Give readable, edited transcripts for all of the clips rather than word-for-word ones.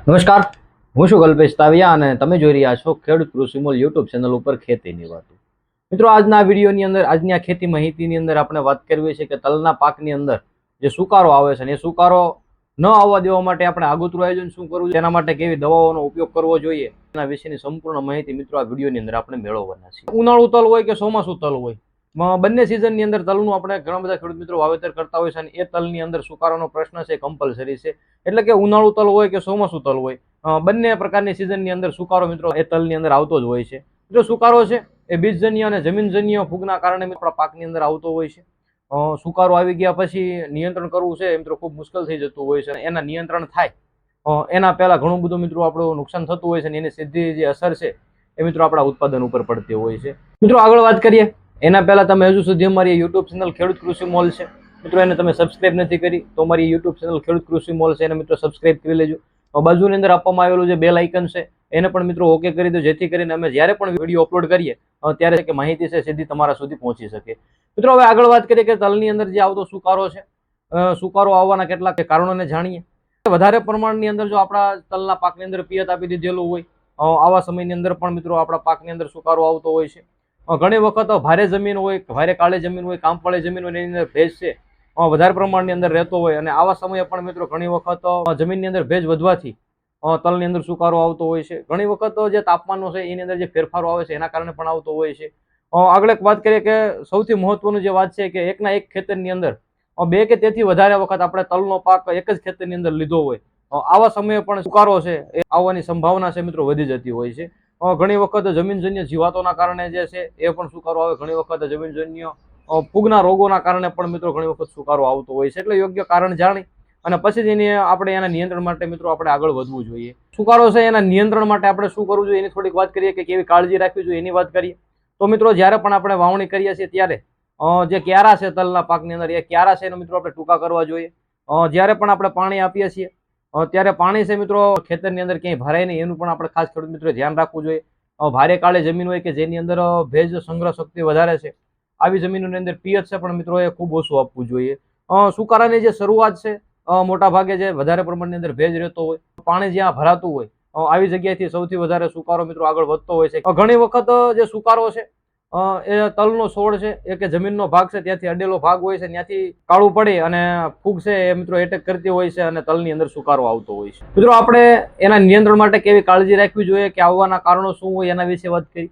નમસ્કાર, હું છું કલ્પેશ તાવિયા અને તમે જોઈ રહ્યા છો ખેડૂત કૃષિ મોલ યુટ્યુબ ચેનલ ઉપર ખેતીની વાતો. મિત્રો, આજના વિડીયોની અંદર, આજની આ ખેતી માહિતીની અંદર આપણે વાત કરવી છે કે તલના પાકની અંદર જે સુકારો આવે છે, એ સુકારો ન આવવા દેવા માટે આપણે આગોતરું આયોજન શું કરવું, તેના માટે કેવી દવાઓનો ઉપયોગ કરવો જોઈએ, એના વિશેની સંપૂર્ણ માહિતી મિત્રો આ વિડીયોની અંદર આપણે મેળવવાના છીએ. ઉનાળુ તલ હોય કે ચોમાસુ તલ હોય, બંને સિઝનની અંદર તલનું આપણે ઘણા બધા ખેડૂત મિત્રો વાવેતર કરતા હોય છે અને એ તલની અંદર સુકારોનો પ્રશ્ન છે કમ્પલસરી છે. એટલે કે ઉનાળુ તલ હોય કે ચોમાસુ તલ હોય, બંને પ્રકારની સિઝનની અંદર સુકારો મિત્રો એ તલની અંદર આવતો જ હોય છે. જો સુકારો છે એ બીજજન્ય અને જમીનજન્ય ફૂગના કારણે મિત્રો પાકની અંદર આવતો હોય છે. સુકારો આવી ગયા પછી નિયંત્રણ કરવું છે મિત્રો ખૂબ મુશ્કેલ થઈ જતું હોય છે. એના નિયંત્રણ થાય એના પહેલા ઘણું બધું મિત્રો આપણું નુકસાન થતું હોય છે અને એની સીધી જે અસર છે એ મિત્રો આપણા ઉત્પાદન ઉપર પડતી હોય છે. મિત્રો આગળ વાત કરીએ એના પહેલા તમે હજુ સુધી અમારી યુટ્યુબ ચેનલ ખેડૂત કૃષિ મોલ છે મિત્રો, એને તમે સબસ્ક્રાઇબ નથી કરી તો અમારી યુટ્યુબ ચેનલ ખેડૂત કૃષિ મોલ છે એને મિત્રો સબસ્ક્રાઇબ કરી લેજો. બાજુની અંદર આપવામાં આવેલું જે બેલ આઇકન છે એને પણ મિત્રો ઓકે કરી દો, જેથી કરીને અમે જ્યારે પણ વિડીયો અપલોડ કરીએ ત્યારે કે માહિતી છે સીધી તમારા સુધી પહોંચી શકે. મિત્રો, હવે આગળ વાત કરીએ કે તલની અંદર જે આવતો સુકારો છે, સુકારો આવવાના કેટલાક કારણોને જાણીએ. વધારે પ્રમાણની અંદર જો આપણા તલના પાકની અંદર પિયત આપી દીધેલું હોય, આવા સમયની અંદર પણ મિત્રો આપણા પાકની અંદર સુકારો આવતો હોય છે. ઘણી વખત ભારે જમીન હોય, ભારે કાળી જમીન હોય, કામવાળી જમીન હોય, એની અંદર ભેજ છે વધારે પ્રમાણની અંદર રહેતો હોય અને આવા સમયે પણ મિત્રો ઘણી વખત જમીનની અંદર ભેજ વધવાથી તલની અંદર સુકારો આવતો હોય છે. ઘણી વખત જે તાપમાનો છે એની અંદર જે ફેરફારો આવે છે એના કારણે પણ આવતો હોય છે. આગળ એક વાત કરીએ કે સૌથી મહત્વનું જે વાત છે કે એકના એક ખેતરની અંદર બે કે તેથી વધારે વખત આપણે તલનો પાક એક જ ખેતરની અંદર લીધો હોય, આવા સમયે પણ સુકારો છે એ આવવાની સંભાવના છે મિત્રો વધી જતી હોય છે. ઘણી વખત જમીનજન્ય જીવાતોના કારણે જે છે એ પણ સુકારો આવે, ઘણી વખત જમીનજન્ય ફૂગના રોગોના કારણે પણ મિત્રો ઘણી વખત સુકારો આવતો હોય છે. એટલે યોગ્ય કારણ જાણી અને પછી જ આપણે એના નિયંત્રણ માટે મિત્રો આપણે આગળ વધવું જોઈએ. સુકારો છે એના નિયંત્રણ માટે આપણે શું કરવું જોઈએ એની થોડીક વાત કરીએ કે કેવી કાળજી રાખવી જોઈએ એની વાત કરીએ. તો મિત્રો, જ્યારે પણ આપણે વાવણી કરીએ છીએ ત્યારે જે ક્યારા છે તલના પાકની અંદર, એ ક્યારા છે એનો મિત્રો આપણે ટૂંકા કરવા જોઈએ. જ્યારે પણ આપણે પાણી આપીએ છીએ ત્યારે પાણી છે મિત્રો ખેતરની અંદર ક્યાંય ભરાય નહીં એનું પણ આપણે ખાસ ખેડૂત મિત્રો ધ્યાન રાખવું જોઈએ. ભારે કાળી જમીન હોય કે જેની અંદર ભેજ સંગ્રહ શક્તિ વધારે છે, આવી જમીનોની અંદર પિયત છે પણ મિત્રો એ ખૂબ ઓછું આપવું જોઈએ. સુકારાની જે શરૂઆત છે મોટા ભાગે જે વધારે પ્રમાણની અંદર ભેજ રહેતો હોય, પાણી જ્યાં ભરાતું હોય, આવી જગ્યાએથી સૌથી વધારે સુકારો મિત્રો આગળ વધતો હોય છે. ઘણી વખત જે સુકારો છે એ તલનો છોડ છે એ કે જમીનનો ભાગ છે ત્યાંથી અડેલો ભાગ હોય છે, ત્યાંથી કાળું પડે અને ફૂગ છે એ મિત્રો એટેક કરતી હોય છે અને તલની અંદર સુકારો આવતો હોય છે. મિત્રો, આપણે એના નિયંત્રણ માટે કેવી કાળજી રાખવી જોઈએ કે આવવાના કારણો શું હોય એના વિશે વાત કરી.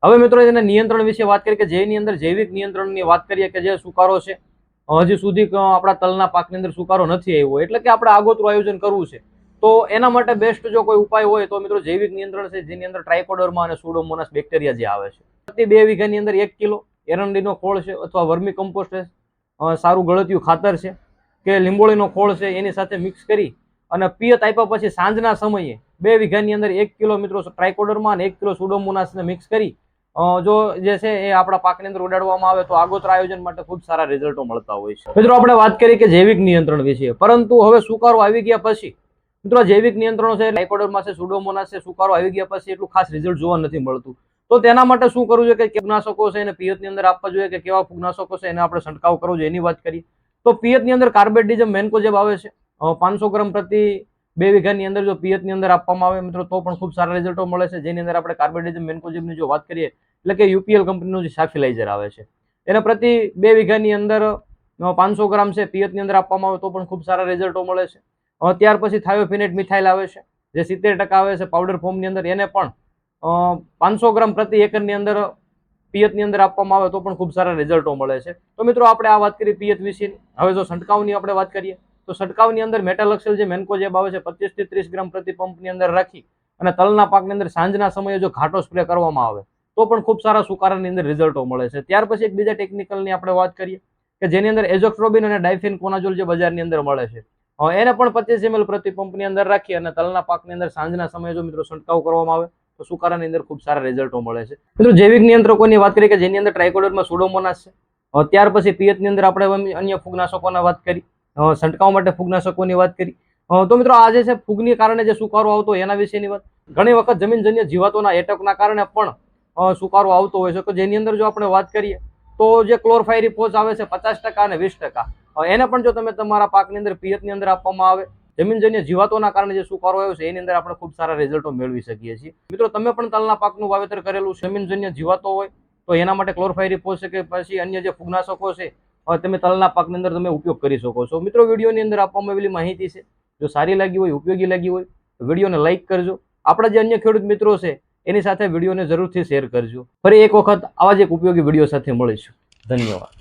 હવે મિત્રો એના નિયંત્રણ વિશે વાત કરીએ કે જેની અંદર જૈવિક નિયંત્રણની વાત કરીએ કે જે સુકારો છે હજી સુધી આપણા તલના પાકની અંદર સુકારો નથી આવ્યો, એટલે કે આપણે આગોતરું આયોજન કરવું છે. તો એના માટે બેસ્ટ જો કોઈ ઉપાય હોય તો મિત્રો જૈવિક નિયંત્રણ છે, જેની અંદર ટ્રાઇકોડર્મા અને સુડોમોનાસ બેક્ટેરિયા જે આવે છે. પ્રતિ 2 વીઘાની અંદર 1 કિલો એરંડીનો ખોળ છે અથવા વર્મી કમ્પોસ્ટ છે, સારું ગળતિયું ખાતર છે કે લીંબોળીનો ખોળ છે એની સાથે મિક્સ કરી અને પિયત આપ્યા પછી સાંજના સમયે 2 વીઘાની અંદર 1 કિલો મિત્રો ટ્રાઇકોડર્મા અને 1 કિલો સુડોમોનાસને મિક્સ કરી જો જે છે એ આપણા પાકની અંદર ઉડાડવામાં આવે તો આગોતરા આયોજન માટે ખૂબ સારા રિઝલ્ટો મળતા હોય છે. મિત્રો, આપણે વાત કરી કે જૈવિક નિયંત્રણ વિશે, પરંતુ હવે સુકારો આવી ગયા પછી મિત્રો જૈવિક નિયંત્રણો છે, ટ્રાઇકોડર્મા છે, સુડોમોનાસ છે, સુકારો આવી ગયા પછી એટલું ખાસ રિઝલ્ટ જોવા નથી મળતું. તો તેના માટે શું કરવું જોઈએ કે ફૂગનાશકો છે એને પિયતની અંદર આપવા જોઈએ કે કેવા ફૂગનાશકો છે એને આપણે છંટકાવ કરવો જોઈએ એની વાત કરીએ. તો પિયતની અંદર કાર્બેન્ડિઝમ મેન્કોજેબ આવે છે 500 ગ્રામ પ્રતિ 2 વીઘાની અંદર જો પિયતની અંદર આપવામાં આવે મિત્રો તો પણ ખૂબ સારા રિઝલ્ટો મળે છે. જેની અંદર આપણે કાર્બેન્ડિઝમ મેન્કોજેબની જો વાત કરીએ એટલે કે યુપીએલ કંપનીનું જે સાફિલાઇઝર આવે છે એને પ્રતિ 2 વીઘાની અંદર 500 ગ્રામ છે પિયતની અંદર આપવામાં આવે તો પણ ખૂબ સારા રિઝલ્ટો મળે છે. ત્યાર પછી થાયોફિનેટ મિથાઇલ આવે છે જે 70% આવે છે પાવડર ફોર્મની અંદર, એને પણ 500 ગ્રામ પ્રતિ એકરની અંદર પિયતની અંદર આપવામાં આવે તો પણ ખૂબ સારા રિઝલ્ટો મળે છે. તો મિત્રો, આપણે આ વાત કરી પિયત વિશે. હવે જો છંટકાવની આપણે વાત કરીએ તો છંટકાવની અંદર મેટાલક્સેલ જે મેન્કોજેબ આવે છે 25 થી 30 ગ્રામ પ્રતિ પંપની અંદર રાખી અને તલના પાકની અંદર સાંજના સમયે જો ઘાટો સ્પ્રે કરવામાં આવે તો પણ ખૂબ સારા સુકારાની અંદર રિઝલ્ટો મળે છે. ત્યાર પછી એક બીજા ટેકનિકલની આપણે વાત કરીએ કે જેની અંદર એઝોક્ટ્રોબિન અને ડાયફેનકોનાઝોલ જે બજારની અંદર મળે છે એને પણ 25 ml પ્રતિ પંપની અંદર રાખી અને તલના પાકની અંદર સાંજના સમયે જો મિત્રો છંટકાવ કરવામાં આવે તો સુકારાની અંદર ખૂબ સારા રિઝલ્ટો મળે છે. મિત્રો, જૈવિક નિયંત્રકોની વાત કરીએ કે જેની અંદર ટ્રાઇકોડર્મા સુડોમોનાસ છે. ત્યાર પછી પિયતની અંદર આપણે અન્ય ફૂગનાશકોની વાત કરી, છંટકાવ માટે ફૂગનાશકોની વાત કરી. તો મિત્રો, આ જે છે ફૂગની કારણે જે સુકારો આવતો એના વિશેની વાત. ઘણી વખત જમીનજન્ય જીવાતોના એટેકના કારણે પણ સુકારો આવતો હોય છે. તો જેની અંદર જો આપણે વાત કરીએ તો જે ક્લોરફાયરીફોસ આવે છે 50% અને 20%, એને પણ જો તમે તમારા પાકની અંદર પિયતની અંદર આપવામાં આવે જમીનજન્ય જીવાતોના કારણે જે સુકારો આવ્યો છે એની અંદર આપણે ખૂબ સારા રિઝલ્ટો મેળવી શકીએ છીએ. મિત્રો, તમે પણ તલના પાકનું વાવેતર કરેલું છે, જમીનજન્ય જીવાતો હોય તો એના માટે ક્લોરફાયરીફોસ કે પછી અન્ય જે ફૂગનાશકો છે તમે તલના પાકની અંદર તમે ઉપયોગ કરી શકો છો. મિત્રો, વિડીયોની અંદર આપવામાં આવેલી માહિતી છે જો સારી લાગી હોય, ઉપયોગી લાગી હોય તો વિડીયોને લાઇક કરજો. આપણા જે અન્ય ખેડૂત મિત્રો છે એની સાથે વિડીયોને જરૂરથી શેર કરજો. ફરી એક વખત આવા જ એક ઉપયોગી વિડીયો સાથે મળીશું. ધન્યવાદ.